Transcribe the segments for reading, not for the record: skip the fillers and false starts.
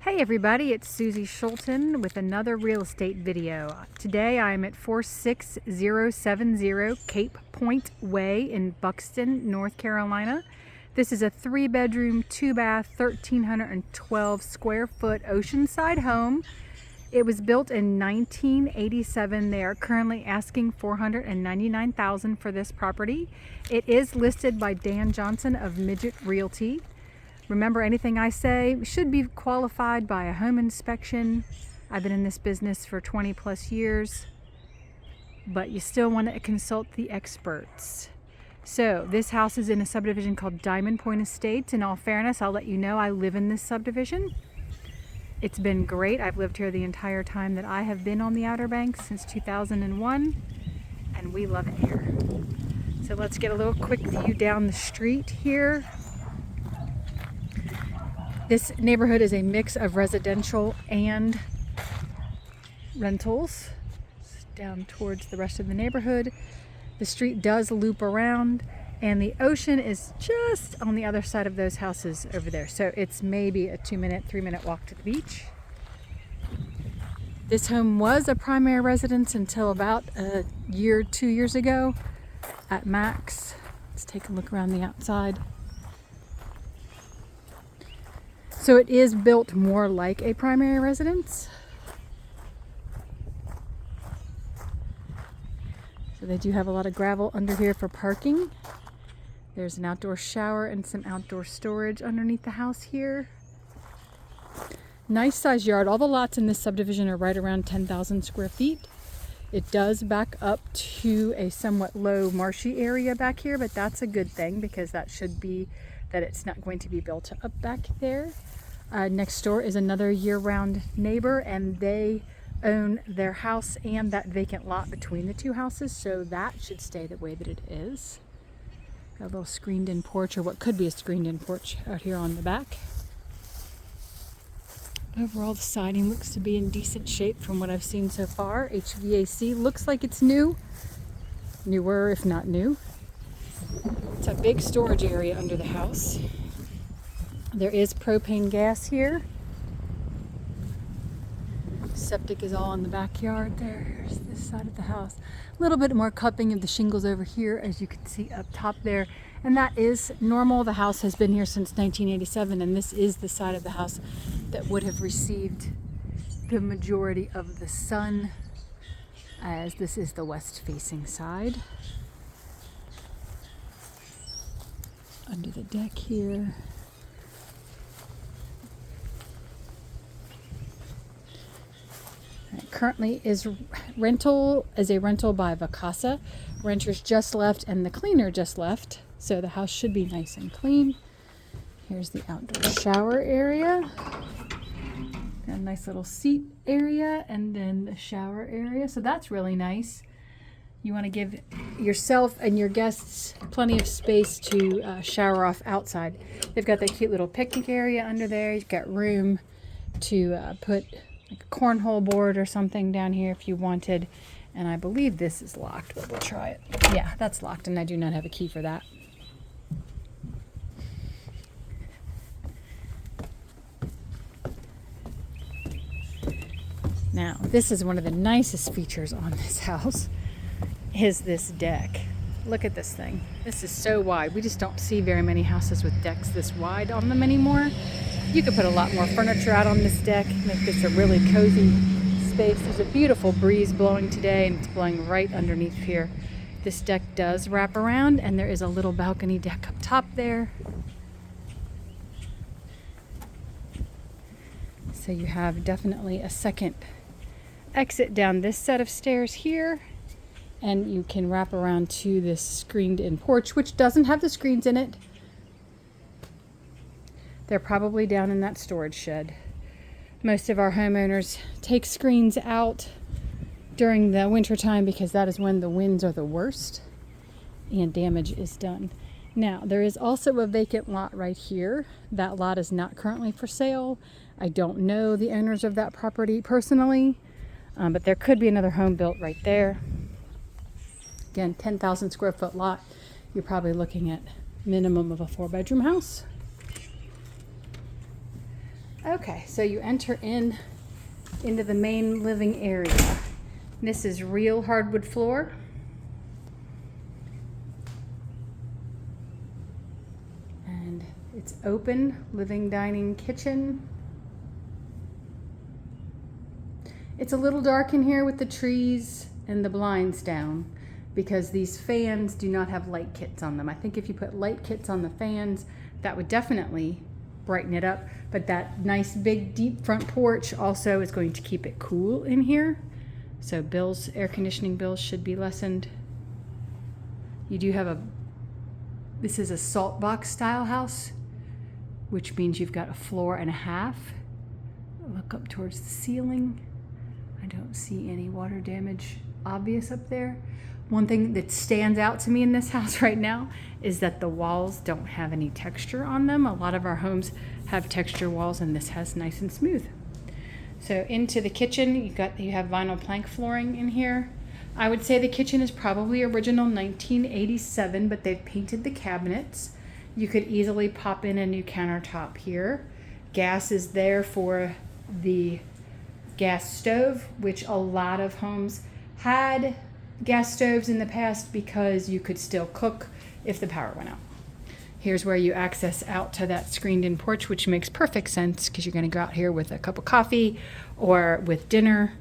Hey everybody, it's Susie Schulten with another real estate video. Today I'm at 46070 Cape Point Way in Buxton, North Carolina. This is a 3-bedroom, 2-bath, 1,312 square foot oceanside home. It was built in 1987. They are currently asking $499,000 for this property. It is listed by Dan Johnson of Midget Realty. Remember, anything I say should be qualified by a home inspection. I've been in this business for 20 plus years, but you still want to consult the experts. So this house is in a subdivision called Diamond Point Estates. In all fairness, I'll let you know I live in this subdivision. It's been great. I've lived here the entire time that I have been on the Outer Banks, since 2001, and we love it here. So let's get a little quick view down the street here. This neighborhood is a mix of residential and rentals. It's down towards the rest of the neighborhood. The street does loop around, and the ocean is just on the other side of those houses over there. So it's maybe a 2-minute, 3-minute walk to the beach. This home was a primary residence until about a year, 2 years ago at max. Let's take a look around the outside. So it is built more like a primary residence. So they do have a lot of gravel under here for parking. There's an outdoor shower and some outdoor storage underneath the house here. Nice size yard. All the lots in this subdivision are right around 10,000 square feet. It does back up to a somewhat low marshy area back here, but that's a good thing because that should be that it's not going to be built up back there. Next door is another year-round neighbor, and they own their house and that vacant lot between the two houses, so that should stay the way that it is. Got a little screened-in porch, or what could be a screened-in porch, out here on the back. Overall, the siding looks to be in decent shape from what I've seen so far. HVAC looks like it's new. Newer, if not new. It's a big storage area under the house. There is propane gas here. Septic is all in the backyard there. Here's this side of the house. A little bit more cupping of the shingles over here, as you can see up top there. And that is normal. The house has been here since 1987, and this is the side of the house that would have received the majority of the sun, as this is the west-facing side. Under the deck here. Currently is a rental by Vacasa. Renters just left and the cleaner just left, so the house should be nice and clean. Here's the outdoor shower area. Got a nice little seat area and then the shower area, so that's really nice. You want to give yourself and your guests plenty of space to shower off outside. They've got that cute little picnic area under there. You've got room to put like a cornhole board or something down here if you wanted. And I believe this is locked, but we'll try it. Yeah, that's locked, and I do not have a key for that. Now, this is one of the nicest features on this house, is this deck. Look at this thing. This is so wide. We just don't see very many houses with decks this wide on them anymore. You could put a lot more furniture out on this deck, make this a really cozy space. There's a beautiful breeze blowing today, and it's blowing right underneath here. This deck does wrap around, and there is a little balcony deck up top there. So you have definitely a second exit down this set of stairs here, and you can wrap around to this screened-in porch, which doesn't have the screens in it. They're probably down in that storage shed. Most of our homeowners take screens out during the winter time because that is when the winds are the worst and damage is done. Now, there is also a vacant lot right here. That lot is not currently for sale. I don't know the owners of that property personally, but there could be another home built right there. Again, 10,000 square foot lot. You're probably looking at minimum of a 4-bedroom house. Okay, so you enter into the main living area. This is real hardwood floor. And it's open, living, dining, kitchen. It's a little dark in here with the trees and the blinds down because these fans do not have light kits on them. I think if you put light kits on the fans, that would definitely brighten it up. But that nice big deep front porch also is going to keep it cool in here. So air conditioning bills should be lessened. You do have this is a salt box style house, which means you've got a floor and a half. Look up towards the ceiling. I don't see any water damage obvious up there. One thing that stands out to me in this house right now is that the walls don't have any texture on them. A lot of our homes have texture walls, and this has nice and smooth. So into the kitchen, you have vinyl plank flooring in here. I would say the kitchen is probably original 1987, but they've painted the cabinets. You could easily pop in a new countertop here. Gas is there for the gas stove, which a lot of homes had gas stoves in the past because you could still cook if the power went out. Here's where you access out to that screened-in porch, which makes perfect sense because you're going to go out here with a cup of coffee or with dinner.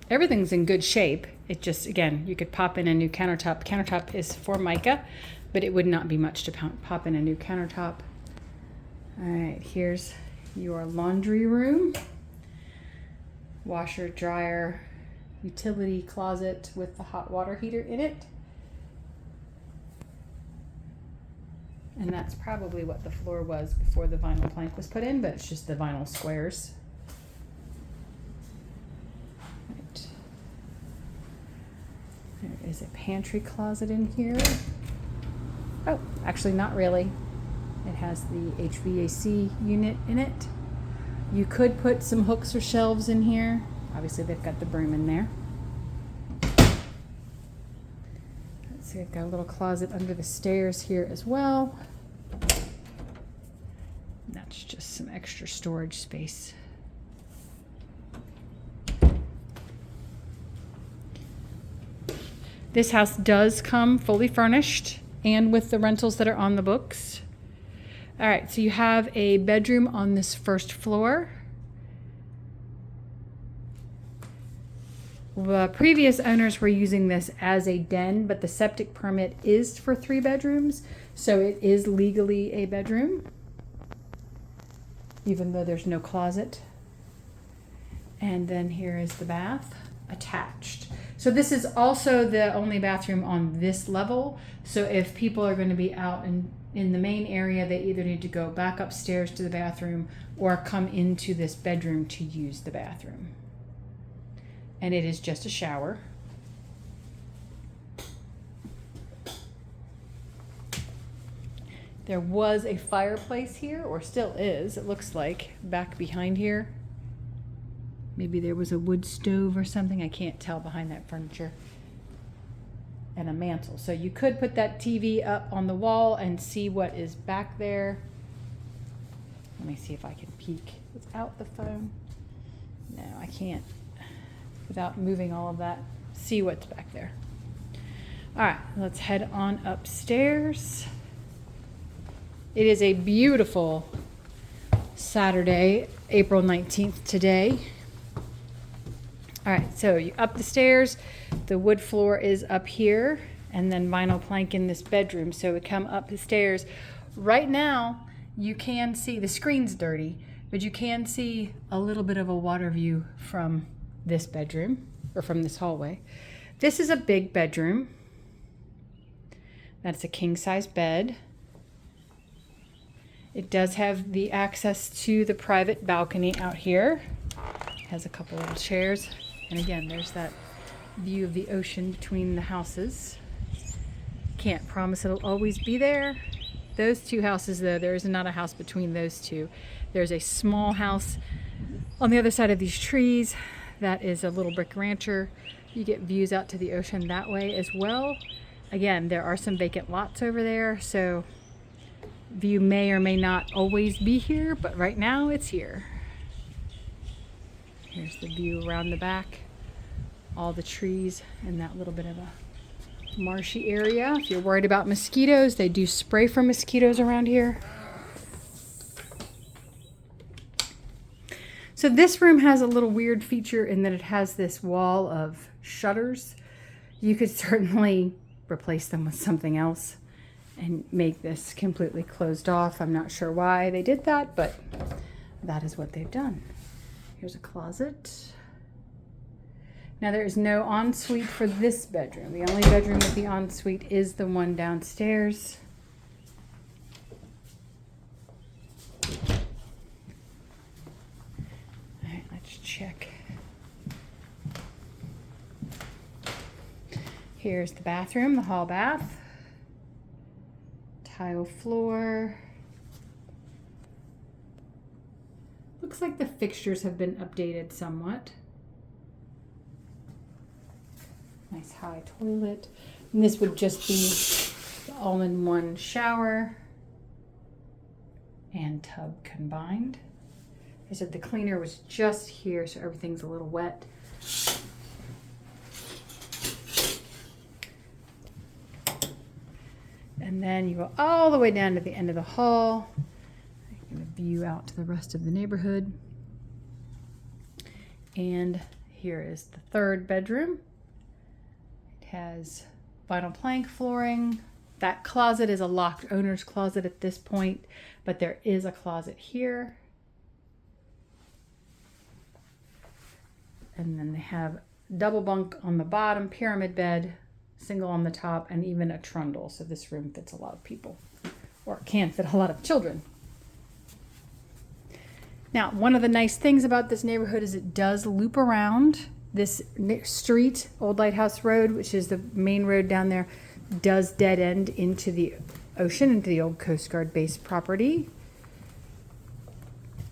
Everything's in good shape. It just, again, you could pop in a new countertop. Countertop is Formica, but it would not be much to pop in a new countertop. All right, here's your laundry room. Washer, dryer, utility closet with the hot water heater in it. And that's probably what the floor was before the vinyl plank was put in, but it's just the vinyl squares. Right. There is a pantry closet in here. Oh, actually not really. It has the HVAC unit in it. You could put some hooks or shelves in here. Obviously they've got the broom in there. Let's see, I've got a little closet under the stairs here as well. That's just some extra storage space. This house does come fully furnished and with the rentals that are on the books. All right, so you have a bedroom on this first floor. The previous owners were using this as a den, but the septic permit is for 3 bedrooms, so it is legally a bedroom, even though there's no closet. And then here is the bath attached. So this is also the only bathroom on this level. So if people are going to be out in the main area, they either need to go back upstairs to the bathroom or come into this bedroom to use the bathroom. And it is just a shower. There was a fireplace here, or still is, it looks like, back behind here. Maybe there was a wood stove or something, I can't tell behind that furniture. And a mantle. So you could put that TV up on the wall and see what is back there. Let me see if I can peek without the phone. No, I can't, without moving all of that, see what's back there. All right, let's head on upstairs. It is a beautiful Saturday, April 19th today. All right, so you up the stairs, the wood floor is up here, and then vinyl plank in this bedroom. So we come up the stairs. Right now, you can see, the screen's dirty, but you can see a little bit of a water view from this bedroom, or from this hallway. This is a big bedroom. That's a king-size bed. It does have the access to the private balcony out here. It has a couple little chairs. And again, there's that view of the ocean between the houses. Can't promise it'll always be there. Those 2 houses, though, there is not a house between those 2. There's a small house on the other side of these trees. That is a little brick rancher. You get views out to the ocean that way as well. Again, there are some vacant lots over there, so view may or may not always be here, but right now it's here. Here's the view around the back, all the trees and that little bit of a marshy area. If you're worried about mosquitoes, they do spray for mosquitoes around here. So this room has a little weird feature in that it has this wall of shutters. You could certainly replace them with something else and make this completely closed off. I'm not sure why they did that, but that is what they've done. Here's a closet. Now there is no ensuite for this bedroom. The only bedroom with the ensuite is the one downstairs. All right, let's check. Here's the bathroom, the hall bath. Tile floor. Looks like the fixtures have been updated somewhat. Nice high toilet. And this would just be the all-in-one shower and tub combined. I said the cleaner was just here, so everything's a little wet. And then you go all the way down to the end of the hall. I'm going to view out to the rest of the neighborhood. And here is the third bedroom. It has vinyl plank flooring. That closet is a locked owner's closet at this point, but there is a closet here. And then they have double bunk on the bottom, pyramid bed, single on the top, and even a trundle. So this room fits a lot of people, or it can fit a lot of children. Now, one of the nice things about this neighborhood is it does loop around. This street, Old Lighthouse Road, which is the main road down there, does dead end into the ocean, into the old Coast Guard base property.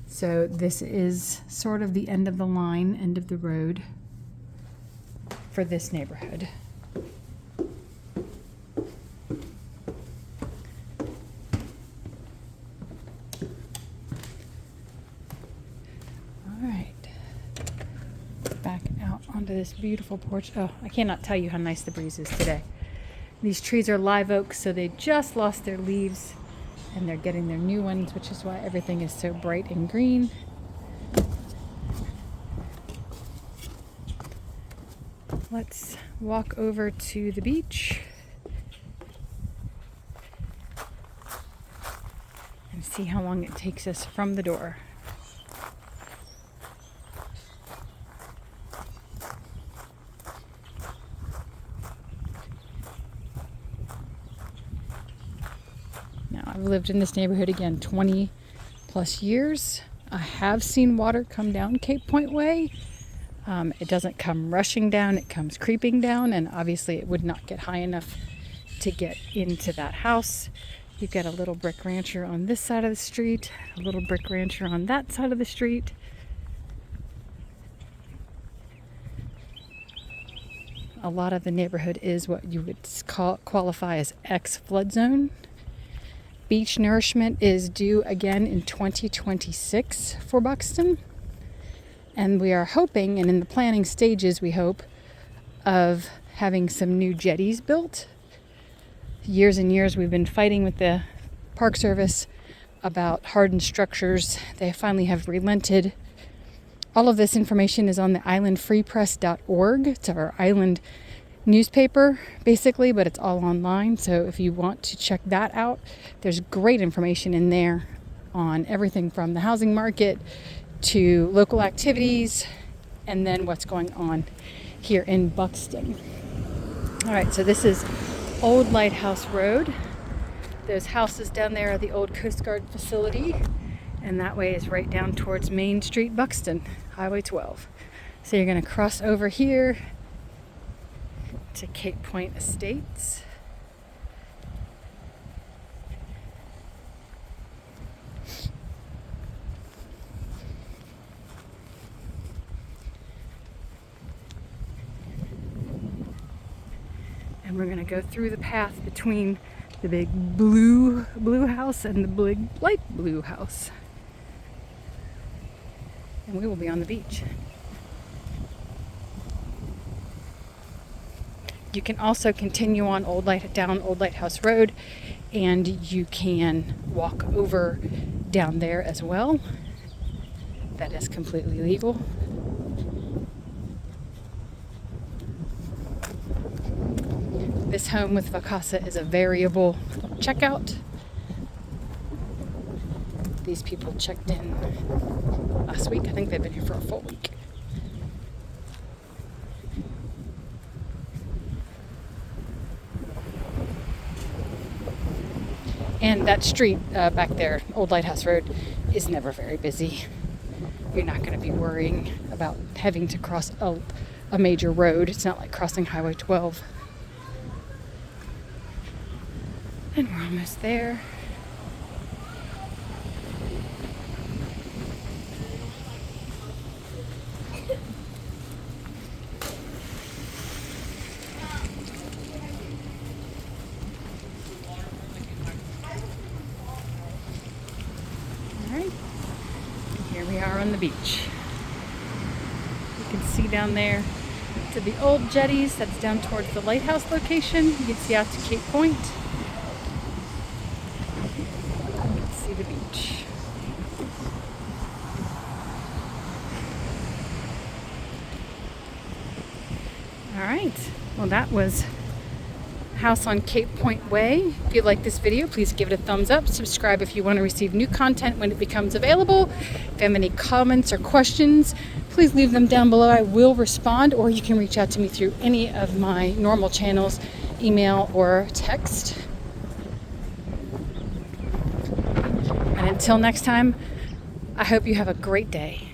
So this is sort of the end of the line, end of the road for this neighborhood. All right, back out onto this beautiful porch. Oh, I cannot tell you how nice the breeze is today. These trees are live oaks, so they just lost their leaves and they're getting their new ones, which is why everything is so bright and green. Let's walk over to the beach and see how long it takes us from the door. Now, I've lived in this neighborhood again 20 plus years. I have seen water come down Cape Point Way. It doesn't come rushing down, it comes creeping down, and obviously it would not get high enough to get into that house. You've got a little brick rancher on this side of the street, a little brick rancher on that side of the street. A lot of the neighborhood is what you would qualify as ex-flood zone. Beach nourishment is due again in 2026 for Buxton. And we are hoping, and in the planning stages, we hope, of having some new jetties built. Years and years we've been fighting with the Park Service about hardened structures. They finally have relented. All of this information is on the islandfreepress.org. It's our island newspaper, basically, but it's all online. So if you want to check that out, there's great information in there on everything from the housing market to local activities, and then what's going on here in Buxton. All right, so this is Old Lighthouse Road. Those houses down there are the old Coast Guard facility, and that way is right down towards Main Street, Buxton, Highway 12. So you're gonna cross over here to Cape Point Estates. And we're gonna go through the path between the big blue house and the big light blue house. And we will be on the beach. You can also continue on down Old Lighthouse Road, and you can walk over down there as well. That is completely legal. This home with Vacasa is a variable checkout. These people checked in last week. I think they've been here for a full week. And that street back there, Old Lighthouse Road, is never very busy. You're not going to be worrying about having to cross a major road. It's not like crossing Highway 12. And we're almost there. Here we are on the beach. You can see down there to the old jetties. That's down towards the lighthouse location. You can see out to Cape Point. You can see the beach. All right. Well, that was House on Cape Point Way. If you like this video, please give it a thumbs up. Subscribe if you want to receive new content when it becomes available. If you have any comments or questions, please leave them down below. I will respond, or you can reach out to me through any of my normal channels, email or text. And until next time, I hope you have a great day.